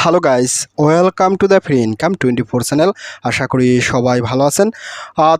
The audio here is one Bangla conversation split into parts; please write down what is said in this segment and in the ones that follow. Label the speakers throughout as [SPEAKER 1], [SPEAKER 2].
[SPEAKER 1] Hello guys, welcome to the free income 24 channel. আশা করি সবাই ভালো আছেন।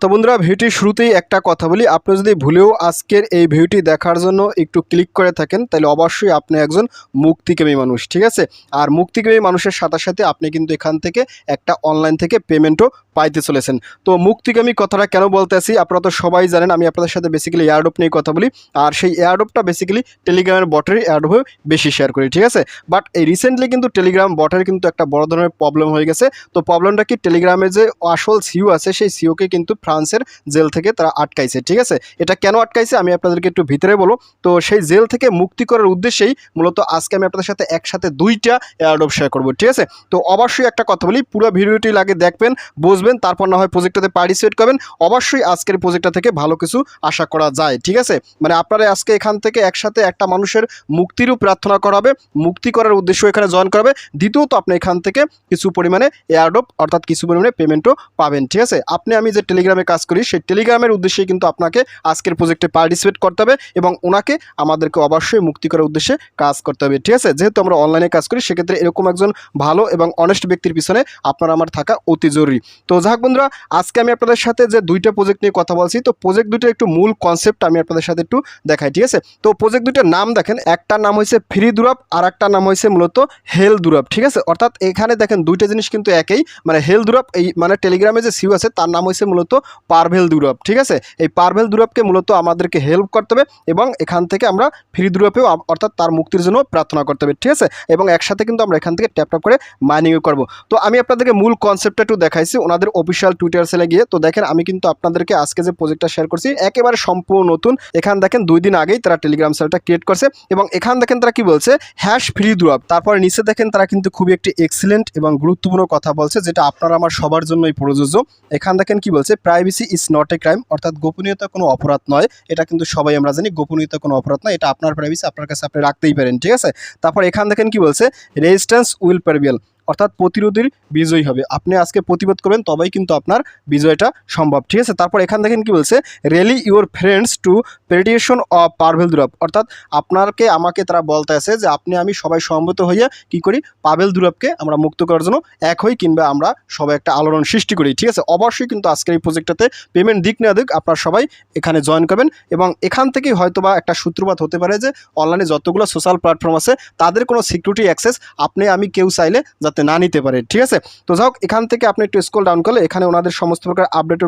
[SPEAKER 1] তো বন্ধুরা, ভিডিওটির শুরুতেই একটা কথা বলি, আপনি যদি ভুলেও আজকের এই ভিডিওটি দেখার জন্য একটু ক্লিক করে থাকেন তাহলে অবশ্যই আপনি একজন মুক্তিকামী মানুষ, ঠিক আছে। আর মুক্তিকামী মানুষের সাথে সাথে আপনি কিন্তু এখান থেকে একটা অনলাইন থেকে পেমেন্টও পাইতে চলেছেন। তো মুক্তিকামী কথাটা কেন বলতে আসি, আপনারা তো সবাই জানেন আমি আপনাদের সাথে বেসিক্যালি এয়ারড্রপ নিয়ে কথা বলি। আর সেই এয়ারড্রপটা বেসিক্যালি টেলিগ্রামের বটের এয়ারড্রপে বেশি শেয়ার করি, ঠিক আছে। বাট এই রিসেন্টলি কিন্তু টেলিগ্রাম বটের কিন্তু একটা বড় ধরনের প্রবলেম হয়ে গেছে। তো প্রবলেমটা কি, টেলিগ্রামের যে আসল সিইও আছে সেই সিইওকে কিন্তু ফ্রান্সের জেল থেকে তারা আটকাইছে, ঠিক আছে। এটা কেন আটকাইছে আমি আপনাদেরকে একটু ভিতরে বলবো। তো সেই জেল থেকে মুক্তি করার উদ্দেশ্যেই মূলত আজকে আমি আপনাদের সাথে একসাথে দুইটা এয়ারড্রপ শেয়ার করবো, ঠিক আছে। তো অবশ্যই একটা কথা বলি, পুরো ভিডিওটি লাগে দেখবেন, বুঝবেন, তারপর না হয় প্রজেক্টটাতে পার্টিসিপেট করবেন। অবশ্যই আজকের প্রজেক্টটা থেকে ভালো কিছু আশা করা যায়, ঠিক আছে। মানে আপনারা আজকে এখান থেকে একসাথে একটা মানুষের মুক্তিরও প্রার্থনা করা হবে, মুক্তি করার উদ্দেশ্য এখানে জয়েন করাবে। দ্বিতীয়ত আপনি এখান থেকে কিছু পরিমাণে এয়ারড্রপ অর্থাৎ কিছু পরিমাণে পেমেন্টও পাবেন, ঠিক আছে। আমি যে টেলিগ্রামে কাজ করি সেই টেলিগ্রামের উদ্দেশ্যে কিন্তু আপনাকে আজকের প্রজেক্টে পার্টিসিপেট করতে হবে এবং ওনাকে আমাদেরকে অবশ্যই মুক্তি করার উদ্দেশ্যে কাজ করতে হবে, ঠিক আছে। যেহেতু আমরা অনলাইনে কাজ করি সেক্ষেত্রে এরকম একজন ভালো এবং অনেস্ট ব্যক্তির পিছনে আপনার আমার থাকা অতি জরুরি। তো যাক বন্ধুরা, আজকে আমি আপনাদের সাথে যে দুইটা প্রজেক্ট নিয়ে কথা বলছি, তো প্রজেক্ট দুইটার একটু মূল কনসেপ্ট আমি আপনাদের সাথে একটু দেখাই, ঠিক আছে। তো প্রজেক্ট দুইটার নাম দেখেন, একটার নাম হয়েছে ফ্রি দুরাপ আর একটার নাম হয়েছে মূলত হেল দুরাপ, ঠিক আছে। অর্থাৎ এখানে দেখেন দুইটা জিনিস কিন্তু একই, মানে হেল দুরাপ এই মানে টেলিগ্রামে যে সিইও আছে তার নাম হয়েছে মূলত পারভেল দুরাপ, ঠিক আছে। এই পারভেল দুরাপকে মূলত আমাদেরকে হেল্প করতে হবে এবং এখান থেকে আমরা ফ্রি দুরাপেও অর্থাৎ তার মুক্তির জন্য প্রার্থনা করতে হবে, ঠিক আছে। এবং একসাথে কিন্তু আমরা এখান থেকে ট্যাপ করে মাইনিংও করব। তো আমি আপনাদেরকে মূল কনসেপ্টটা একটু দেখাইছি ওনাদের অফিসিয়াল টুইটার সেলে গিয়ে। তো দেখেন আমি কিন্তু আপনাদেরকে আজকে যে প্রজেক্টটা শেয়ার করছি একেবারে সম্পূর্ণ নতুন। এখান দেখেন 2 দিন আগেই তারা টেলিগ্রাম সেলটা ক্রিয়েট করছে এবং এখান দেখেন তারা কি বলছে, হ্যাশ ফ্রি দুরাপ। তারপরে নিচে দেখেন তারা কিন্তু খুবই একটি এক্সিলেন্ট এবং গুরুত্বপূর্ণ কথা বলছে, যেটা আপনার আমার সবার জন্যই প্রযোজ্য। এখান দেখেন কি বলছে, privacy is not a crime, অর্থাৎ গোপনীয়তা কোনো অপরাধ নয়। এটা কিন্তু সবাই আমরা জানি গোপনীয়তা কোনো অপরাধ নয়, এটা আপনার প্রাইভেসি আপনার কাছে আপনি রাখতেই পারেন, ঠিক আছে। তারপর এখান দেখেন কি বলছে, রেজিস্ট্যান্স উইল প্রেভেল, অর্থাৎ প্রতিরোধের বিজয়ী হবে। আপনি আজকে প্রতিবাদ করবেন তবেই কিন্তু আপনার বিজয়টা সম্ভব, ঠিক আছে। তারপর এখান দেখেন কি বলছে, rally your friends to petition of Pavel Durov, অর্থাৎ আপনাকে আমাকে তারা বলতে আছে যে আপনি আমি সবাই সম্মত হইয়া কি করি, পাভেল দুরাপকে আমরা মুক্ত করার জন্য এক হই কিংবা আমরা সবাই একটা আলোড়ন সৃষ্টি করি, ঠিক আছে। অবশ্যই কিন্তু আজকের এই প্রজেক্টটাতে পেমেন্ট দিক না দিক আপনারা সবাই এখানে জয়েন করবেন এবং এখান থেকেই হয়তোবা একটা সূত্রপাত হতে পারে যে অনলাইনে যতগুলো সোশ্যাল প্ল্যাটফর্ম আছে তাদের কোনো সিকিউরিটি অ্যাক্সেস আপনি আমি কেউ চাইলে যাতে না নিতে পারে, ঠিক আছে। তো যাই হোক, এখান থেকে আপনি একটু স্ক্রল ডাউন করলে এখানে ওনাদের সমস্ত প্রকার আপডেট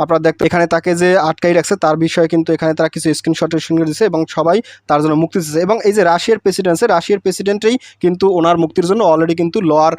[SPEAKER 1] আপনারা দেখতে, এখানে তাকে যে আটকাই রাখছে তার বিষয়ে কিন্তু এখানে তারা কিছু স্ক্রিনশটের সঙ্গে দিচ্ছে এবং সবাই তার জন্য মুক্তি দিচ্ছে। এবং এই যে রাশিয়ার প্রেসিডেন্টেই কিন্তু ওনার মুক্তির জন্য অলরেডি কিন্তু লয়ার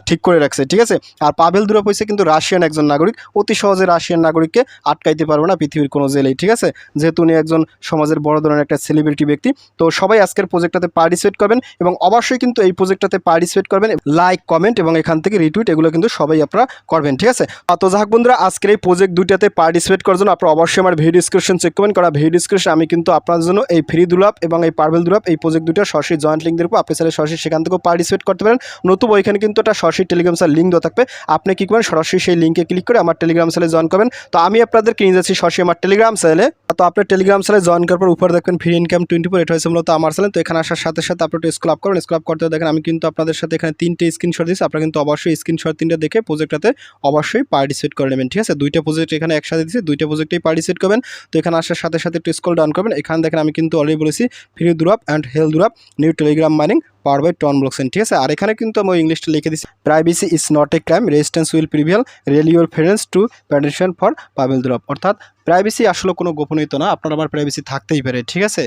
[SPEAKER 1] ঠিক করে রাখছে, ঠিক আছে। আর পাভেল দুরাপ হয়েছে কিন্তু রাশিয়ান একজন নাগরিক, অতি সহজে রাশিয়ান নাগরিককে আটকাইতে পারবে না পৃথিবীর কোনো জেলেই, ঠিক আছে, যেহেতু উনি একজন সমাজের বড় ধরনের একটা সেলিব্রিটি ব্যক্তি। তো সবাই আজকের প্রজেক্টটাতে পার্টিসিপেট করবেন এবং অবশ্যই কিন্তু এই প্রজেক্টটাতে পার্টিসিপেট করবেন, লাইক কমেন্ট এবং এখান থেকে রিটুইট এগুলো কিন্তু সবাই আপনারা করবেন, ঠিক আছে। তো যাক বন্ধুরা, আজকের এই প্রজেক্ট দুইটাতে পার্টিসিপেট করার জন্য আপনারা অবশ্যই আমার ভিডিও ডিসক্রিপশন চেক করবেন, কারণ ভিডিও ডিসক্রিপশন আমি কিন্তু আপনাদের জন্য এই ফ্রি দুরাপ এবং এই পারভেল দুরাপ এই প্রজেক্ট দুইটা সরাসরি জয়েন্ট লিঙ্ক দেবো, আপনি চাইলে সরাসরি সেখান থেকেও পার্টিসিপেট করতে পারেন। নতুবা ওইখানে কিন্তু একটা সরাসরি টেলিগ্রাম সেল লিঙ্ক দেওয়া থাকবে, আপনি কি করবেন সরাসরি সেই লিঙ্কে ক্লিক করে আমার টেলিগ্রাম সেলে জয়েন করবেন। তো আমি আপনাদেরকে নিয়ে যাচ্ছি সরাসরি আমার টেলিগ্রাম সেলে। তো আপনি টেলিগ্রাম সেলে জয়েন করার পর উপরে দেখবেন ফ্রি ইনকাম 24, এটা হচ্ছে মূলত আমার সেল। তো এখানে আসার সাথে সাথে আপনি একটু স্ক্রল আপ করবেন, স্ক্রল আপ করতে দেখেন আমি কিন্তু আপনাদের সাথে এখানে 3টে স্ক্রিনশট দিচ্ছি, আপনারা কিন্তু অবশ্যই স্ক্রিনশট 3টা দেখে প্রজেক্টটাতে অবশ্যই পার্টিসিপেট করে নেবেন, ঠিক আছে। দুইটা প্রজেক্ট এখানে একসাথে দিচ্ছি, দুইটা প্রজেক্টেই পার্টিসিপেট করবেন। তো এখানে আসার সাথে সাথে একটু স্ক্রল ডাউন করবেন, এখানে দেখেন আমি কিন্তু অলরেডি বলেছি free Durov and hail Durov new Telegram mining power by TON blockchain, ঠিক আছে। আর এখানে কিন্তু আমি ইংলিশটা লিখে দিচ্ছি, privacy is not a crime, resistance will prevail, rally your friends to petition for Pavel Durov, অর্থাৎ প্রাইভেসি আসলে কোনো গোপনীয়তা না, আপনার আমার প্রাইভেসি থাকতেই পারে, ঠিক আছে।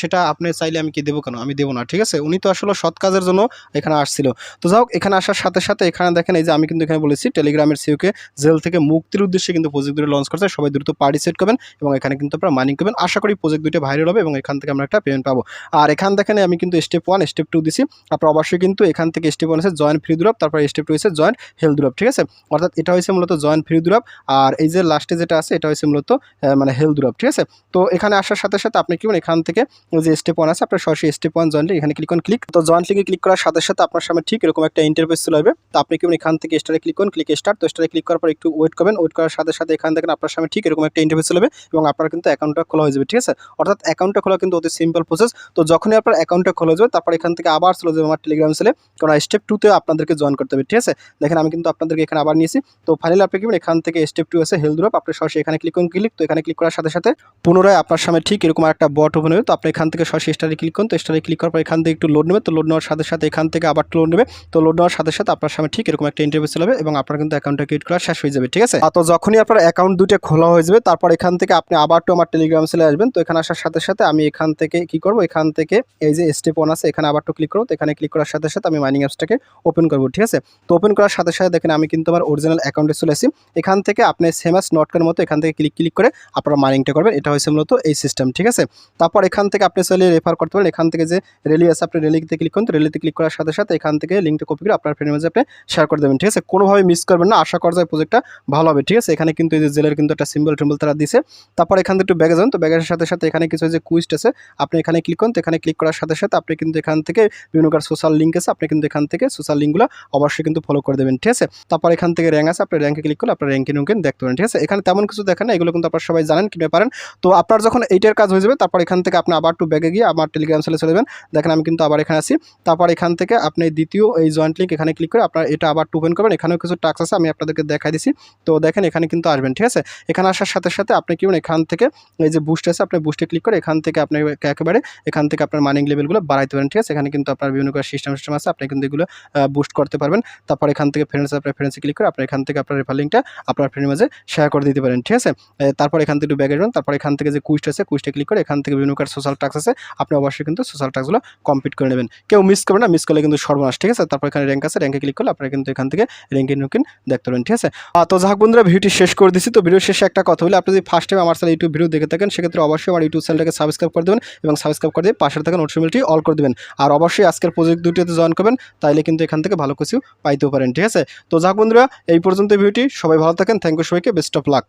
[SPEAKER 1] সেটা আপনি চাইলে আমি কি দেবো কেন, আমি দেবো না, ঠিক আছে। উনি তো আসলে সৎ কাজের জন্য এখানে আসছিল। তো যাই হোক, এখানে আসার সাথে সাথে এখানে দেখেন এই যে আমি কিন্তু এখানে বলেছি টেলিগ্রামের সিইওকে জেল থেকে মুক্তির উদ্দেশ্যে কিন্তু প্রজেক্ট দুটো লঞ্চ করছে, সবাই দ্রুত পার্টিসিপেট করবেন এবং এখানে কিন্তু আপনারা মাইনিং করবেন। আশা করি প্রজেক্ট দুটো ভাইরাল হবে এবং এখান থেকে আমরা একটা পেমেন্ট পাবো। আর এখান দেখেন আমি কিন্তু স্টেপ 1 স্টেপ 2 দিছি, আপনারা অবশ্যই কিন্তু এখান থেকে স্টেপ 1 আছে জয়েন ফ্রি দুরাপ, তারপর স্টেপ 2 হচ্ছে জয়েন হেল দুরাপ, ঠিক আছে। অর্থাৎ এটা হচ্ছে মূলত জয়েন ফ্রি দুরাপ আর এই যে লাস্টে যেটা আছে এটা হচ্ছে মূলত মূলত মানে হেলথ গ্রুপ, ঠিক আছে। তো এখানে আসার সাথে সাথে আপনি কি এখান থেকে যে স্টেপ 1 আছে আপনার সরাসরি স্টেপ 1 জয়েন্ট লিঙ্ক এখানে ক্লিক তো জয়েন্ট লিঙ্কে ক্লিক করার সাথে সাথে আপনার সামনে ঠিক এরকম একটা ইন্টারফেস চলে আসবে। তো আপনি কি এখান থেকে স্টারে ক্লিক করুন, ক্লিক স্টার্ট। তো স্টারে ক্লিক করার পর একটু ওয়েট করবেন, ওয়েট করার সাথে সাথে এখান থেকে আপনার সামনে ঠিক এরকম একটা ইন্টারফেস চলে আসবে এবং আপনার কিন্তু অ্যাকাউন্টটা খোলা হয়ে যাবে, ঠিক আছে। অর্থাৎ অ্যাকাউন্টটা খোলা কিন্তু অতি সিম্পল প্রসেস। তো যখনই আপনার অ্যাকাউন্টটা খোলা হয়ে যাবে তারপর এখান থেকে আবার চলে যাবে আমার টেলিগ্রাম চ্যানেলে, কারণ স্টেপ 2 তে আপনাদেরকে জয়েন করতে হবে, ঠিক আছে। দেখেন আমি কিন্তু আপনাদেরকে এখানে আবার নিয়েছি। তো ফাইনালি আপনি কি এখান থেকে স্টেপ 2 আছে হেলথ গ্রুপ, আপনি সরাসরি এখানে ক্লিক করুন, তো এখানে ক্লিক করার সাথে সাথে পুনরায় আপনার সামনে ঠিক এরকম একটা বট ওপেন হবে। তো আপনি এখান থেকে সরাসরি স্টারে ক্লিক করুন, তো স্টারে ক্লিক করার পর এখান থেকে একটু লোড নেবে। তো লোড নেওয়ার সাথে সাথে এখান থেকে আবার লোড নেবে। তো লোড নেওয়ার সাথে সাথে আপনার সামনে ঠিক এরকম একটা ইন্টারফেস চলে যাবে এবং আপনার কিন্তু অ্যাকাউন্টটা ক্রিয়েট করা শেষ হয়ে যাবে, ঠিক আছে। তো যখনই আপনার অ্যাকাউন্ট দুটো খোলা হয়ে যাবে তারপর এখান থেকে আপনি আবার তো আমার টেলিগ্রাম চ্যানেলে আসবেন। তো এখানে আসার সাথে সাথে আমি এখান থেকে কি করব, এখান থেকে এই যে স্টেপ 1 আছে এখানে আবার তো ক্লিক করব। তো এখানে ক্লিক করার সাথে সাথে আমি মাইনিং অ্যাপসটাকে ওপেন করব, ঠিক আছে। তো ওপেন করার সাথে সাথে দেখেন আমি কিন্তু আমার অরিজিনাল অ্যাকাউন্টে চলে আসি। এখান থেকে আপনি সেমাস নটকের মতো এখান থেকে ক্লিক করে আপনারা মাইনিংটা করবেন। এটা হচ্ছে মূলত এই সিস্টেম, ঠিক আছে। তারপর এখান থেকে আপনি চাইলে রেফার করতে পারেন। এখান থেকে যে রেলি আছে আপনি রেলিতে ক্লিক করুন, তো রেলিতে ক্লিক করার সাথে সাথে এখান থেকে লিঙ্কটা কপি করে আপনার ফ্রেন্ডের মাঝে আপনি শেয়ার করে দেবেন, ঠিক আছে। কোনোভাবে মিস করবেন না, আশা করা যায় প্রজেক্টটা ভালো হবে, ঠিক আছে। এখানে কিন্তু এই যে জেলের কিন্তু একটা সিম্বল তারা দিছে। তারপর এখান থেকে একটু ব্যাগে যান, তো ব্যাগের সাথে সাথে এখানে কিছু যে কুইস্ট আছে আপনি এখানে ক্লিক করুন। তো এখানে ক্লিক করার সাথে সাথে আপনি কিন্তু এখান থেকে বিভিন্ন সোশ্যাল লিঙ্ক আছে আপনি কিন্তু এখান থেকে সোশ্যাল লিঙ্কগুলো অবশ্যই কিন্তু ফলো করে দেবেন, ঠিক আছে। তারপর এখান থেকে র্যাঙ্ক আছে আপনি র্যাঙ্কে ক্লিক করলে আপনার র্যাঙ্কিং দেখতে পারেন, ঠিক আছে। এখানে তেমন কিছু দেখেন না, এগুলো কিন্তু আপনারা সবাই জানেন কিভাবে পারেন। তো আপনার যখন এইটার কাজ হয়ে যাবে তারপর এখান থেকে আপনি আবার একটু ব্যাগে গিয়ে আমার টেলিগ্রাম চ্যানেলে চলে যাবেন। দেখেন আমি কিন্তু আবার এখানে আছি। তারপর এখান থেকে আপনি দ্বিতীয় এই জয়েন্ট লিঙ্ক এখানে ক্লিক করে আপনার এটা আবার ওপেন করবেন। এখানেও কিছু টাস্ক আছে আমি আপনাদেরকে দেখাই দিছি। তো দেখেন এখানে কিন্তু আসবেন, ঠিক আছে। এখানে আসার সাথে সাথে আপনি কি এখান থেকে এই যে বুস্ট আছে আপনি বুস্টে ক্লিক করে এখান থেকে আপনি একেবারে এখান থেকে আপনার মাইনিং লেভেলগুলো বাড়াইতে পারেন, ঠিক আছে। এখানে কিন্তু আপনার বিভিন্ন সিস্টেম আছে আপনি কিন্তু এগুলো বুস্ট করতে পারবেন। তারপর এখান থেকে ফ্রেন্ডস আপনার ফ্রেন্ডসে ক্লিক করে আপনি এখান থেকে আপনার রেফার লিঙ্কটা আপনার ফ্রেন্ডের মাঝে শেয়ার করে দিতে পারেন, ঠিক আছে। তারপর এখান থেকে একটু ব্যাগে যাবেন। তারপর এখান থেকে যে কুইস্ট আছে কুইস্টে ক্লিক করে এখান থেকে বিভিন্ন সোশ্যাল টাস্ক আছে আপনি অবশ্যই কিন্তু সোশ্যাল টাস্কগুলো কমপ্লিট করে নেবেন। কেউ মিস করবেন না, মিস করলে কিন্তু সর্বনাশ, ঠিক আছে। তারপর এখানে র্যাঙ্ক আছে র্যাঙ্কে ক্লিক করলে আপনারা কিন্তু এখান থেকে র্যাঙ্কিং দেখতে পারেন, ঠিক আছে। তো যাক বন্ধুরা ভিডিওটি শেষ করে দিচ্ছি। তো ভিডিও শেষে একটা কথা বলি, আপনি যদি ফার্স্ট টাইম আমার চ্যানেল ইউটিউব ভিডিও দেখে থাকেন সেক্ষেত্রে অবশ্যই আমার ইউটিউব চ্যানেলটাকে সাবস্ক্রাইব করে দেবেন এবং সাবস্ক্রাইব করে দিয়ে পাশে থাকা নোটিফিকেশনটি অল করে দেবেন। আর অবশ্যই আজকের প্রজেক্ট দুটিতে জয়েন করবেন, তাইলে কিন্তু এখান থেকে ভালো কিছু পাইতেও পারেন, ঠিক আছে। তো যাক বন্ধুরা এই পর্যন্ত ভিডিওটি, সবাই ভালো থাকেন। থ্যাংক ইউ সবাইকে, বেস্ট অফ লাক।